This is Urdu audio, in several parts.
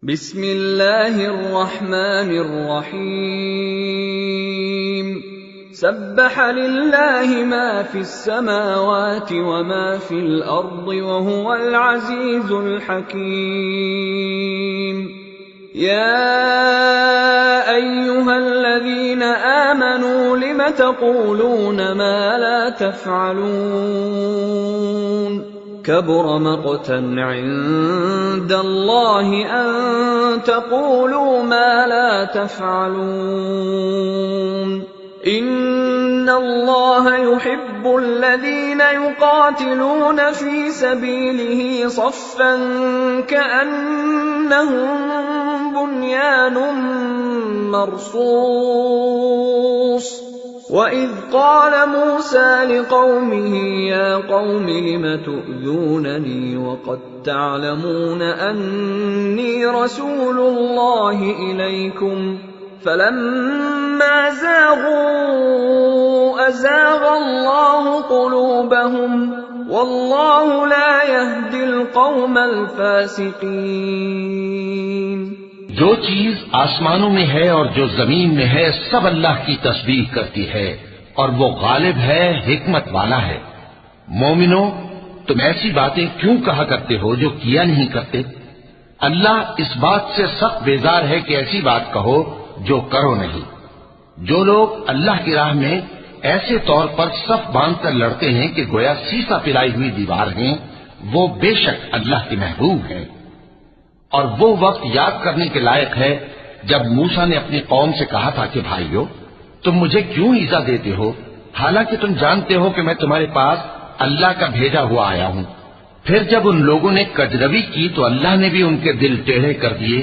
بسم اللہ الرحمن الرحیم سبح للہ ما فی السماوات وما فی الارض وهو العزیز الحکیم یا ایہا الذین آمنوا لم تقولون ما لا تفعلون كبر مقتا عند الله أن تقولوا ما لا تفعلون إن الله يحب الذين يقاتلون في سبيله صفا كأنهم بنيان مرصوص وَإِذْ قَالَ مُوسَى لِقَوْمِهِ يَا قَوْمِ لِمَ تُؤْذُونَنِي وَقَدْ تَعْلَمُونَ أَنِّي رَسُولُ اللَّهِ إِلَيْكُمْ فَلَمَّا زَاغُوا أَزَاغَ اللَّهُ قُلُوبَهُمْ وَاللَّهُ لَا يَهْدِي الْقَوْمَ الْفَاسِقِينَ۔ جو چیز آسمانوں میں ہے اور جو زمین میں ہے سب اللہ کی تسبیح کرتی ہے اور وہ غالب ہے، حکمت والا ہے۔ مومنو، تم ایسی باتیں کیوں کہا کرتے ہو جو کیا نہیں کرتے؟ اللہ اس بات سے سخت بیزار ہے کہ ایسی بات کہو جو کرو نہیں۔ جو لوگ اللہ کی راہ میں ایسے طور پر صف باندھ کر لڑتے ہیں کہ گویا سیسا پلائی ہوئی دیوار ہیں، وہ بے شک اللہ کے محبوب ہیں۔ اور وہ وقت یاد کرنے کے لائق ہے جب موسیٰ نے اپنی قوم سے کہا تھا کہ بھائیو، تم مجھے کیوں ایذا دیتے ہو، حالانکہ تم جانتے ہو کہ میں تمہارے پاس اللہ کا بھیجا ہوا آیا ہوں۔ پھر جب ان لوگوں نے کجروی کی تو اللہ نے بھی ان کے دل ٹیڑھے کر دیے،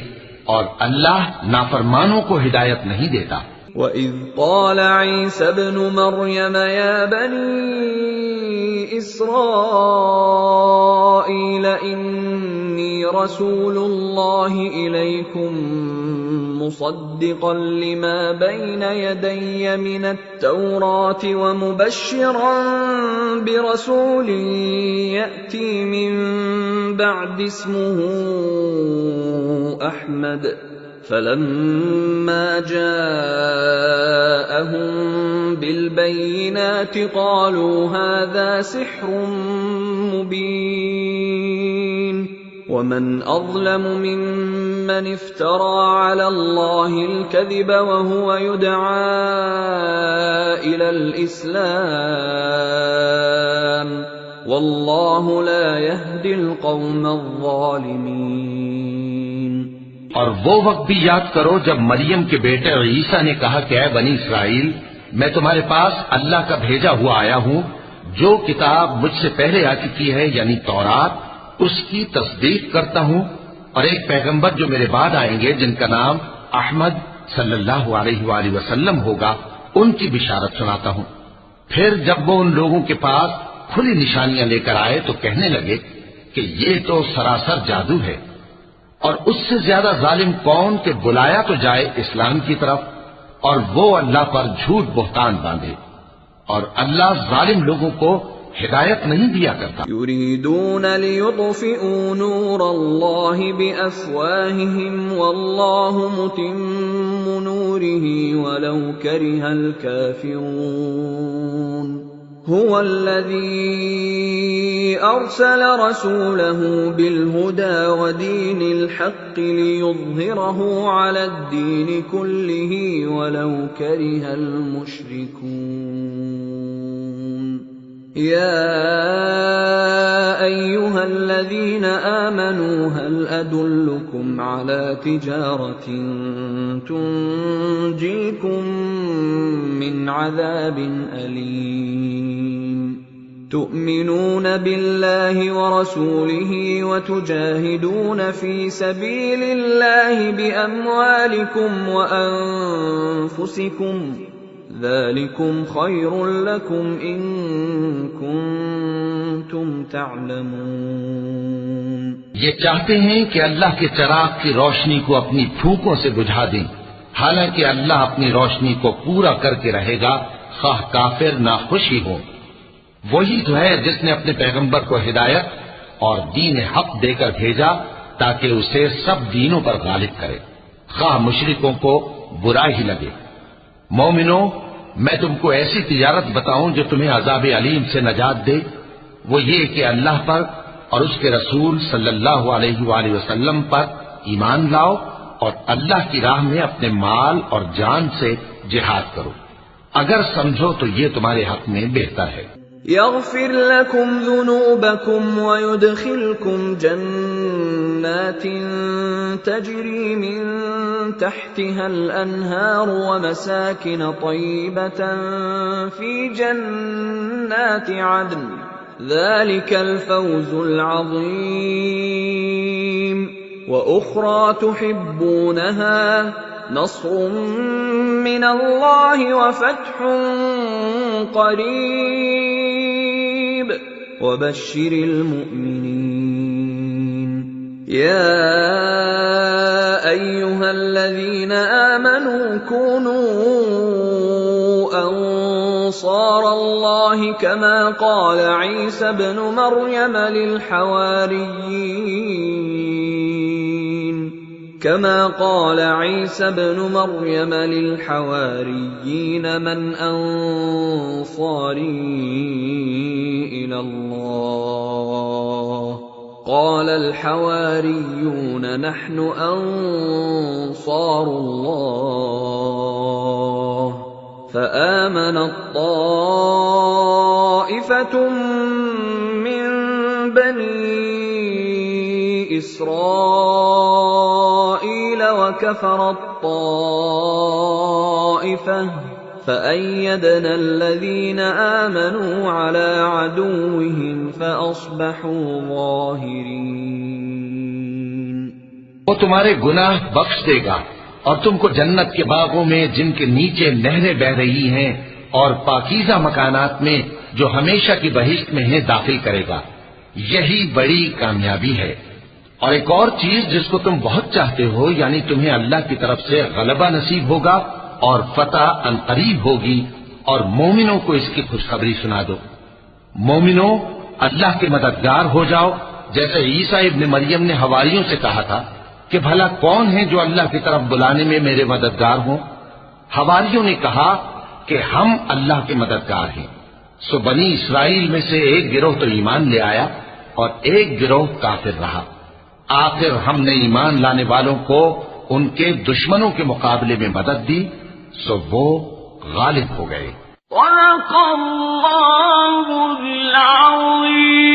اور اللہ نافرمانوں کو ہدایت نہیں دیتا۔ وَإِذْ قَالَ عِيسَى ابْنُ مَرْيَمَ يَا بَنِي إِسْرَائِيلَ إِنِّي رَسُولُ اللَّهِ إِلَيْكُمْ مُصَدِّقًا لِمَا بَيْنَ يَدَيَّ مِنَ التَّوْرَاةِ وَمُبَشِّرًا بِرَسُولٍ يَأْتِي مِن بَعْدِ اسْمُهُ أَحْمَدُ فَلَمَّا جَاءَهُم بِالْبَيِّنَاتِ قَالُوا هَذَا سِحْرٌ مُبِينٌ وَمَنْ أَظْلَمُ مِمَّنِ افْتَرَى عَلَى اللَّهِ الْكَذِبَ وَهُوَ يُدْعَى إِلَى الْإِسْلَامِ وَاللَّهُ لَا يَهْدِي الْقَوْمَ الظَّالِمِينَ۔ اور وہ وقت بھی یاد کرو جب مریم کے بیٹے عیسیٰ نے کہا کہ اے بنی اسرائیل، میں تمہارے پاس اللہ کا بھیجا ہوا آیا ہوں، جو کتاب مجھ سے پہلے آ چکی ہے یعنی تورات، اس کی تصدیق کرتا ہوں، اور ایک پیغمبر جو میرے بعد آئیں گے جن کا نام احمد صلی اللہ علیہ وآلہ وسلم ہوگا، ان کی بشارت سناتا ہوں۔ پھر جب وہ ان لوگوں کے پاس کھلی نشانیاں لے کر آئے تو کہنے لگے کہ یہ تو سراسر جادو ہے، اور اس سے زیادہ ظالم کون کہ بلایا تو جائے اسلام کی طرف اور وہ اللہ پر جھوٹ بہتان باندھے، اور اللہ ظالم لوگوں کو ہدایت نہیں دیا کرتا۔ یریدون لیطفئوا نور اللہ بافواہہم واللہ متم نورہ ولو کرہ الکافرون۔ هو الذي أرسل رسوله بالهدى ودين الحق ليظهره على الدين كله ولو كره المشركون۔ يا أيها الذين آمنوا هل أدلكم على تجارة تنجيكم من عذاب أليم تؤمنون بالله ورسوله وتجاهدون في سبيل الله بأموالكم وأنفسكم ذلكم خير لكم إن كنتم تعلمون۔ یہ چاہتے ہیں کہ اللہ کے چراغ کی روشنی کو اپنی پھونکوں سے بجھا دیں، حالانکہ اللہ اپنی روشنی کو پورا کر کے رہے گا، خواہ کافر نہ خوش ہی ہو۔ وہی تو ہے جس نے اپنے پیغمبر کو ہدایت اور دین حق دے کر بھیجا تاکہ اسے سب دینوں پر غالب کرے، خواہ مشرکوں کو برا ہی لگے۔ مومنوں، میں تم کو ایسی تجارت بتاؤں جو تمہیں عذاب علیم سے نجات دے؟ وہ یہ کہ اللہ پر اور اس کے رسول صلی اللہ علیہ وآلہ وسلم پر ایمان لاؤ اور اللہ کی راہ میں اپنے مال اور جان سے جہاد کرو، اگر سمجھو تو یہ تمہارے حق میں بہتر ہے۔ يغفر لكم ذنوبكم ويدخلكم جنات تجري من تحتها الأنهار ومساكن طيبة في جنات عدن ذلك الفوز العظيم وأخرى تحبونها نصر من الله وفتح قريب وبشر المؤمنين يا أيها الذين آمنوا كونوا أنصار الله كما قال عيسى ابن مريم للحواريين من أنصاري إلى الله قال الحواريون نحن أنصار الله فآمنت طائفة من بني إسرائيل وكفرت طائفة فأيدنا الذين آمنوا على عدوهم فأصبحوا ظاهرين۔ وہ تمہارے گناہ بخش دے گا اور تم کو جنت کے باغوں میں جن کے نیچے نہریں بہ رہی ہیں اور پاکیزہ مکانات میں جو ہمیشہ کی بہشت میں ہیں داخل کرے گا۔ یہی بڑی کامیابی ہے۔ اور ایک اور چیز جس کو تم بہت چاہتے ہو، یعنی تمہیں اللہ کی طرف سے غلبہ نصیب ہوگا اور فتح عنقریب ہوگی، اور مومنوں کو اس کی خوشخبری سنا دو۔ مومنوں، اللہ کے مددگار ہو جاؤ، جیسے عیسیٰ ابن مریم نے حواریوں سے کہا تھا کہ بھلا کون ہے جو اللہ کی طرف بلانے میں میرے مددگار ہوں؟ حواریوں نے کہا کہ ہم اللہ کے مددگار ہیں۔ سو بنی اسرائیل میں سے ایک گروہ تو ایمان لے آیا اور ایک گروہ کافر رہا۔ آخر ہم نے ایمان لانے والوں کو ان کے دشمنوں کے مقابلے میں مدد دی، سو وہ غالب ہو گئے۔ صدق اللہ العظیم۔